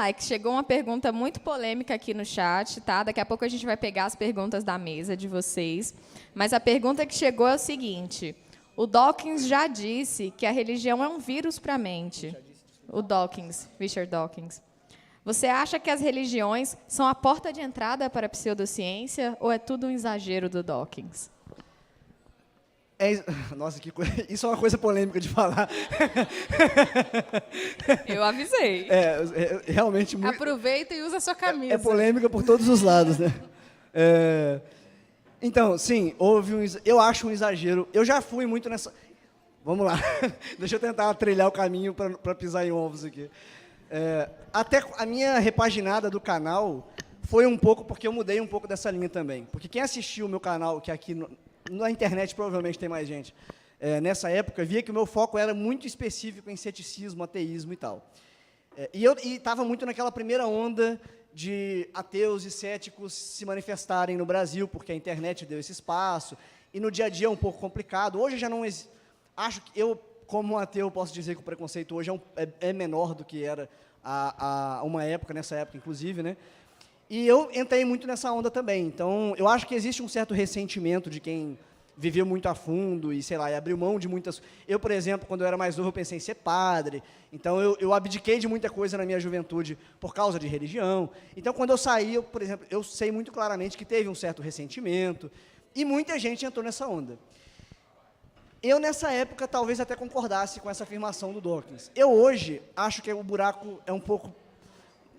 lá, é que chegou uma pergunta muito polêmica aqui no chat, tá? Daqui a pouco a gente vai pegar as perguntas da mesa de vocês. Mas a pergunta que chegou é o seguinte: o Dawkins já disse que a religião é um vírus para a mente. O Dawkins, Richard Dawkins. Você acha que as religiões são a porta de entrada para a pseudociência ou é tudo um exagero do Dawkins? Nossa, isso é uma coisa polêmica de falar. Eu avisei. Realmente... Aproveita e usa a sua camisa. É polêmica por todos os lados, né? Então, sim, eu acho um exagero. Eu já fui muito nessa... Vamos lá. Deixa eu tentar trilhar o caminho para pisar em ovos aqui. Até a minha repaginada do canal foi um pouco porque eu mudei um pouco dessa linha também. Porque quem assistiu o meu canal, que aqui na internet provavelmente tem mais gente, nessa época, via que o meu foco era muito específico em ceticismo, ateísmo e tal. E eu estava muito naquela primeira onda de ateus e céticos se manifestarem no Brasil, porque a internet deu esse espaço, e no dia a dia é um pouco complicado. Hoje já não existe... Acho que eu, como ateu, posso dizer que o preconceito hoje é menor do que era há uma época, nessa época, inclusive, né? E eu entrei muito nessa onda também. Então, eu acho que existe um certo ressentimento de quem viveu muito a fundo e, sei lá, e abriu mão de muitas... Eu, por exemplo, quando eu era mais novo, eu pensei em ser padre. Então, eu abdiquei de muita coisa na minha juventude por causa de religião. Então, quando eu saí, por exemplo, eu sei muito claramente que teve um certo ressentimento e muita gente entrou nessa onda. Eu, nessa época, talvez até concordasse com essa afirmação do Dawkins. Eu, hoje, acho que o buraco é um pouco...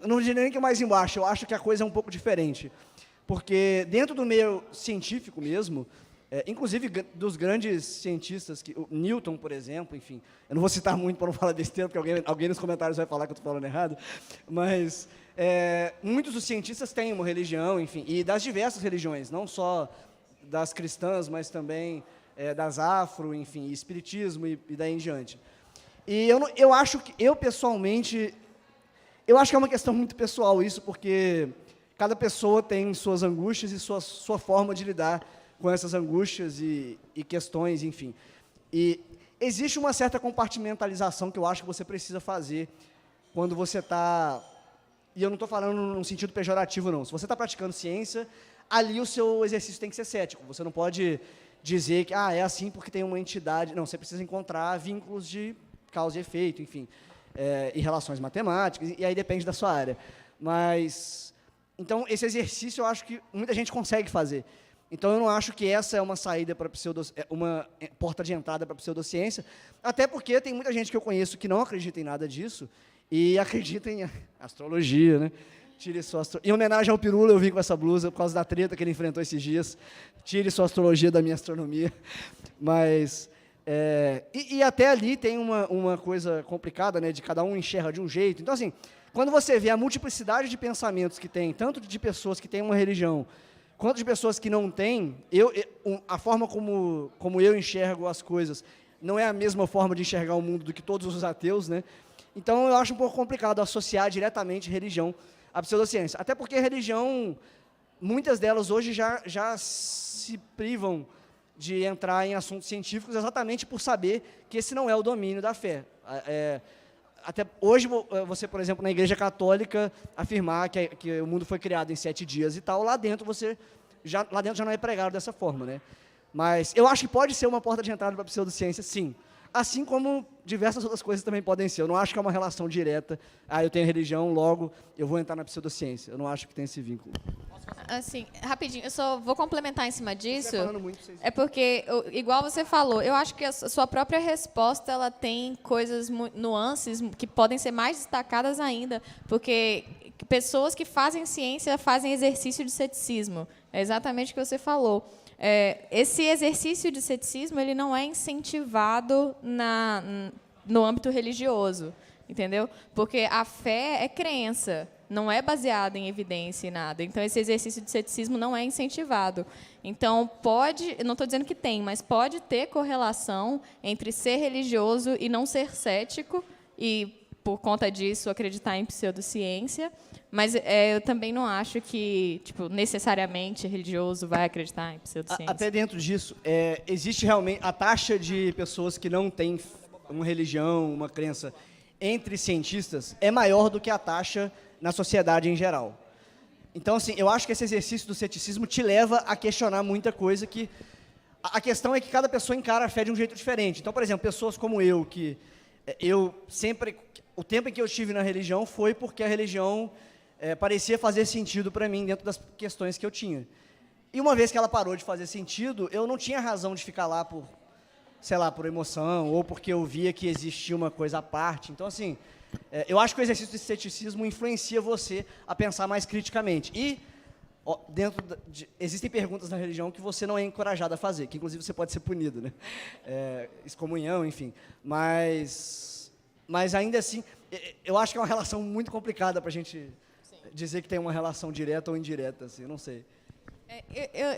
Eu não diria nem que é mais embaixo, eu acho que a coisa é um pouco diferente. Porque, dentro do meio científico mesmo, inclusive dos grandes cientistas, o Newton, por exemplo, enfim, eu não vou citar muito para não falar besteira, porque alguém nos comentários vai falar que eu estou falando errado, mas muitos dos cientistas têm uma religião, enfim, e das diversas religiões, não só das cristãs, mas também das afro, enfim, espiritismo e daí em diante. E eu acho que, pessoalmente, eu acho que é uma questão muito pessoal isso, porque cada pessoa tem suas angústias e sua forma de lidar com essas angústias e questões, enfim. E existe uma certa compartimentalização que eu acho que você precisa fazer quando você está... E eu não estou falando num sentido pejorativo, não. Se você está praticando ciência, ali o seu exercício tem que ser cético. Você não pode dizer que é assim porque tem uma entidade... Não, você precisa encontrar vínculos de causa e efeito, enfim, e relações matemáticas, e aí depende da sua área. Mas... Então, esse exercício eu acho que muita gente consegue fazer. Então, eu não acho que essa é uma saída para uma porta de entrada para a pseudociência, até porque tem muita gente que eu conheço que não acredita em nada disso e acredita em astrologia, né? Tire sua Em homenagem ao Pirula, eu vim com essa blusa por causa da treta que ele enfrentou esses dias. Tire sua astrologia da minha astronomia. Mas... E até ali tem uma coisa complicada, né? De cada um enxerga de um jeito. Então, assim, quando você vê a multiplicidade de pensamentos que tem, tanto de pessoas que têm uma religião, quanto de pessoas que não têm, a forma como eu enxergo as coisas não é a mesma forma de enxergar o mundo do que todos os ateus, né? Então, eu acho um pouco complicado associar diretamente religião à pseudociência. Até porque a religião, muitas delas hoje já se privam de entrar em assuntos científicos exatamente por saber que esse não é o domínio da fé. Até hoje, você, por exemplo, na Igreja Católica, afirmar que o mundo foi criado em 7 dias e tal, lá dentro já não é pregado dessa forma, né? Mas eu acho que pode ser uma porta de entrada para a pseudociência, sim. Assim como diversas outras coisas também podem ser. Eu não acho que é uma relação direta. Eu tenho religião, logo eu vou entrar na pseudociência. Eu não acho que tem esse vínculo. Assim, rapidinho, eu só vou complementar em cima disso. Muito, é porque, igual você falou, eu acho que a sua própria resposta ela tem coisas, nuances que podem ser mais destacadas ainda, porque pessoas que fazem ciência fazem exercício de ceticismo. É exatamente o que você falou. Esse exercício de ceticismo ele não é incentivado no âmbito religioso, entendeu? Porque a fé é crença, não é baseada em evidência e nada. Então, esse exercício de ceticismo não é incentivado. Então, eu não estou dizendo que tem, mas pode ter correlação entre ser religioso e não ser cético, e, por conta disso, acreditar em pseudociência. Mas eu também não acho que, necessariamente religioso vai acreditar em pseudociência. Até dentro disso, existe realmente a taxa de pessoas que não têm uma religião, uma crença, entre cientistas, é maior do que a taxa na sociedade em geral. Então, assim, eu acho que esse exercício do ceticismo te leva a questionar muita coisa que... A questão é que cada pessoa encara a fé de um jeito diferente. Então, por exemplo, pessoas como eu, que eu sempre... O tempo em que eu estive na religião foi porque a religião parecia fazer sentido para mim dentro das questões que eu tinha. E uma vez que ela parou de fazer sentido, eu não tinha razão de ficar lá por, sei lá, por emoção, ou porque eu via que existia uma coisa à parte. Então, assim, eu acho que o exercício de ceticismo influencia você a pensar mais criticamente. E existem perguntas na religião que você não é encorajado a fazer, que inclusive você pode ser punido, né? Excomunhão, enfim. Mas ainda assim, eu acho que é uma relação muito complicada para a gente dizer que tem uma relação direta ou indireta, assim, eu não sei.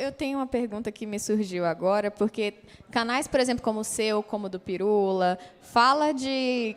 Eu tenho uma pergunta que me surgiu agora, porque canais, por exemplo, como o seu, como o do Pirula, fala de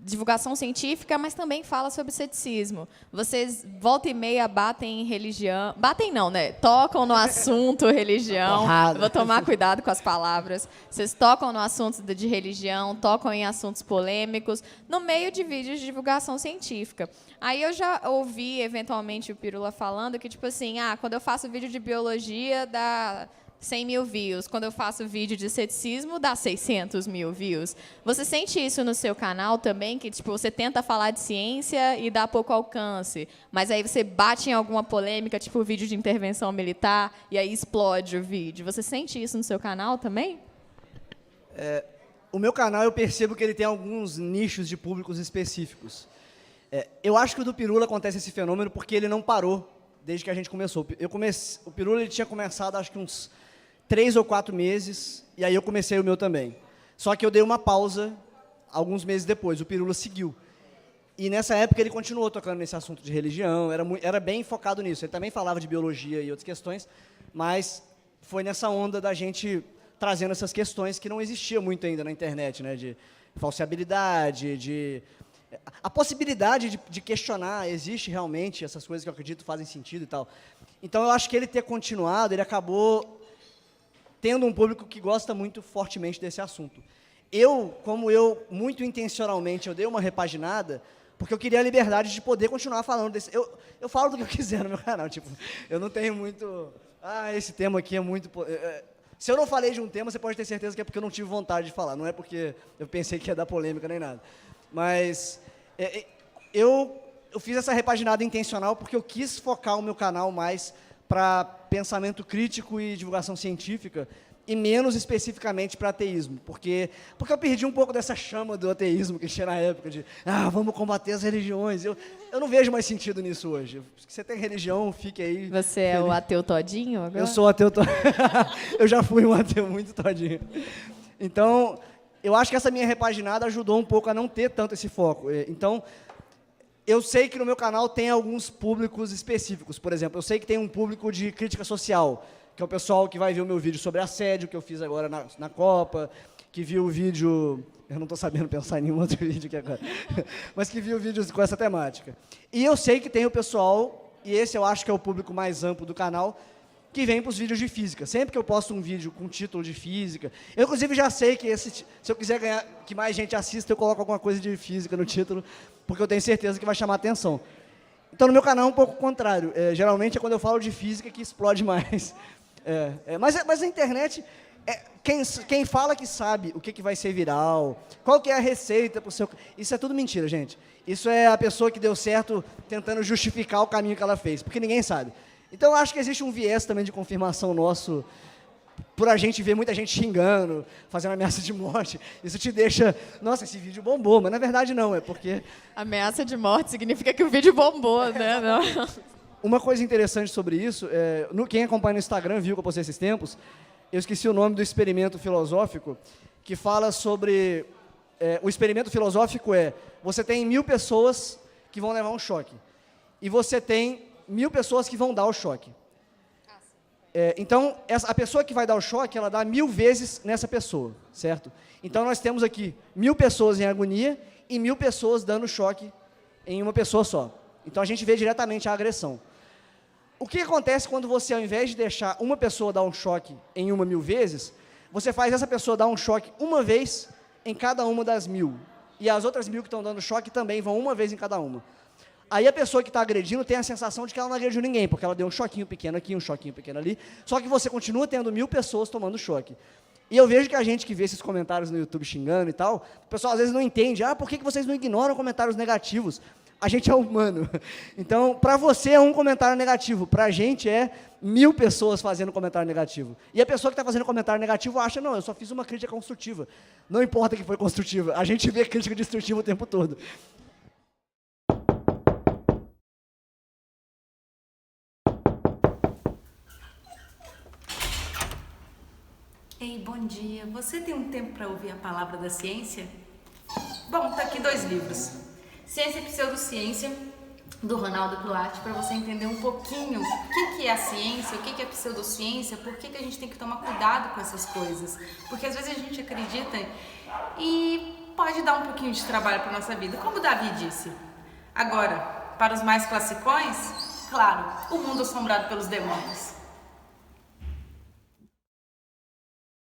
divulgação científica, mas também fala sobre ceticismo. Vocês, volta e meia, batem em religião... Batem não, né? Tocam no assunto religião. Vou tomar cuidado com as palavras. Vocês tocam no assunto de religião, tocam em assuntos polêmicos, no meio de vídeos de divulgação científica. Aí eu já ouvi, eventualmente, o Pirula falando que, tipo assim, quando eu faço vídeo de biologia, dá 100 mil views. Quando eu faço vídeo de ceticismo, dá 600 mil views. Você sente isso no seu canal também? Que tipo, você tenta falar de ciência e dá pouco alcance, mas aí você bate em alguma polêmica, tipo vídeo de intervenção militar, e aí explode o vídeo. Você sente isso no seu canal também? O meu canal, eu percebo que ele tem alguns nichos de públicos específicos. Eu acho que o do Pirula acontece esse fenômeno porque ele não parou desde que a gente começou. O Pirula ele tinha começado, acho que uns 3 ou 4 meses, e aí eu comecei o meu também. Só que eu dei uma pausa alguns meses depois, o Pirula seguiu. E nessa época ele continuou tocando nesse assunto de religião, era bem focado nisso. Ele também falava de biologia e outras questões, mas foi nessa onda da gente trazendo essas questões que não existia muito ainda na internet, né, de falseabilidade, a possibilidade de questionar, existe realmente, essas coisas que eu acredito fazem sentido e tal. Então, eu acho que ele ter continuado, ele acabou tendo um público que gosta muito fortemente desse assunto. Muito intencionalmente, eu dei uma repaginada, porque eu queria a liberdade de poder continuar falando desse... Eu falo do que eu quiser no meu canal, tipo, eu não tenho muito... esse tema aqui é muito... Se eu não falei de um tema, você pode ter certeza que é porque eu não tive vontade de falar, não é porque eu pensei que ia dar polêmica nem nada. Mas eu fiz essa repaginada intencional porque eu quis focar o meu canal mais para pensamento crítico e divulgação científica e menos especificamente para ateísmo. Porque eu perdi um pouco dessa chama do ateísmo que tinha na época de vamos combater as religiões. Eu não vejo mais sentido nisso hoje. Se você tem religião, fique aí. Você é o ateu todinho agora? Eu sou ateu todinho. Eu já fui um ateu muito todinho. Então... eu acho que essa minha repaginada ajudou um pouco a não ter tanto esse foco. Então, eu sei que no meu canal tem alguns públicos específicos. Por exemplo, eu sei que tem um público de crítica social, que é o pessoal que vai ver o meu vídeo sobre assédio, que eu fiz agora na Copa, que viu o vídeo... eu não estou sabendo pensar em nenhum outro vídeo aqui agora. Mas que viu vídeos com essa temática. E eu sei que tem o pessoal, e esse eu acho que é o público mais amplo do canal, que vem para os vídeos de física. Sempre que eu posto um vídeo com título de física, eu inclusive já sei que se eu quiser ganhar, que mais gente assista, eu coloco alguma coisa de física no título, porque eu tenho certeza que vai chamar atenção. Então, no meu canal é um pouco o contrário. Geralmente é quando eu falo de física que explode mais. Mas a internet, quem fala que sabe o que vai ser viral, qual que é a receita para o seu... Isso é tudo mentira, gente. Isso é a pessoa que deu certo tentando justificar o caminho que ela fez, porque ninguém sabe. Então, eu acho que existe um viés também de confirmação nosso, por a gente ver muita gente xingando, fazendo ameaça de morte. Isso te deixa, nossa, esse vídeo bombou, mas na verdade não, é porque... Ameaça de morte significa que o vídeo bombou, né? Não. Uma coisa interessante sobre isso, quem acompanha no Instagram viu que eu postei esses tempos, eu esqueci o nome do experimento filosófico, que fala sobre... o experimento filosófico você tem 1000 pessoas que vão levar um choque, e você tem 1000 pessoas que vão dar o choque. Então, a pessoa que vai dar o choque, ela dá 1000 vezes nessa pessoa, certo? Então, nós temos aqui 1000 pessoas em agonia e 1000 pessoas dando choque em uma pessoa só. Então, a gente vê diretamente a agressão. O que acontece quando você, ao invés de deixar uma pessoa dar um choque em 1000 vezes, você faz essa pessoa dar um choque uma vez em cada uma das 1000. E as outras 1000 que estão dando choque também vão uma vez em cada uma. Aí a pessoa que está agredindo tem a sensação de que ela não agrediu ninguém, porque ela deu um choquinho pequeno aqui, um choquinho pequeno ali, só que você continua tendo 1000 pessoas tomando choque. E eu vejo que a gente que vê esses comentários no YouTube xingando e tal, o pessoal às vezes não entende, por que vocês não ignoram comentários negativos? A gente é humano. Então, para você é um comentário negativo, para a gente é 1000 pessoas fazendo comentário negativo. E a pessoa que está fazendo comentário negativo acha, não, eu só fiz uma crítica construtiva. Não importa que foi construtiva, a gente vê crítica destrutiva o tempo todo. Ei, bom dia. Você tem um tempo para ouvir a palavra da ciência? Bom, tá aqui 2 livros. Ciência e Pseudociência, do Ronaldo Pilate, para você entender um pouquinho o que é a ciência, o que é a pseudociência, por que a gente tem que tomar cuidado com essas coisas. Porque às vezes a gente acredita e pode dar um pouquinho de trabalho para nossa vida, como Davi disse. Agora, para os mais classicões, claro, o mundo assombrado pelos demônios.